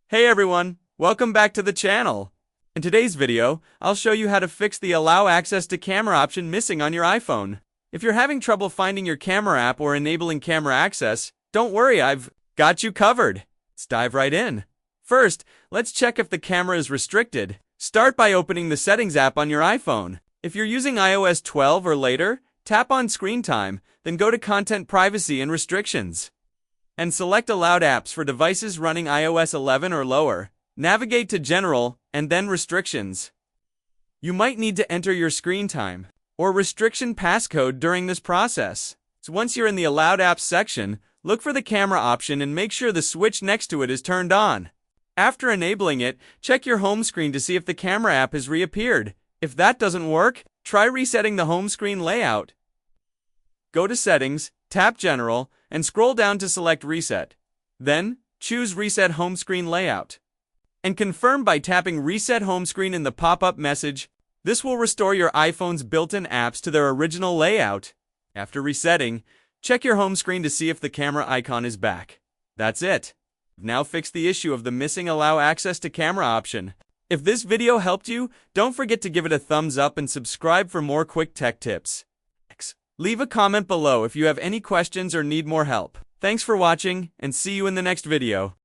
Hey everyone, welcome back to the channel. In today's video, I'll show you how to fix the Allow Access to Camera option missing on your iPhone. If you're having trouble finding your camera app or enabling camera access, don't worry, I've got you covered. Let's dive right in. First, let's check if the camera is restricted. Start by opening the Settings app on your iPhone. If you're using iOS 12 or later, tap on Screen Time, then go to Content Privacy and Restrictions, and select Allowed Apps for devices running iOS 11 or lower. Navigate to General, and then Restrictions. You might need to enter your screen time or restriction passcode during this process. So once you're in the Allowed Apps section, look for the camera option and make sure the switch next to it is turned on. After enabling it, check your home screen to see if the camera app has reappeared. If that doesn't work, try resetting the home screen layout. Go to Settings, tap General, and scroll down to select Reset. Then, choose Reset Home Screen Layout. And confirm by tapping Reset Home Screen in the pop-up message. This will restore your iPhone's built-in apps to their original layout. After resetting, check your home screen to see if the camera icon is back. That's it. We've now fixed the issue of the missing Allow Access to Camera option. If this video helped you, don't forget to give it a thumbs up and subscribe for more quick tech tips. Leave a comment below if you have any questions or need more help. Thanks for watching, and see you in the next video.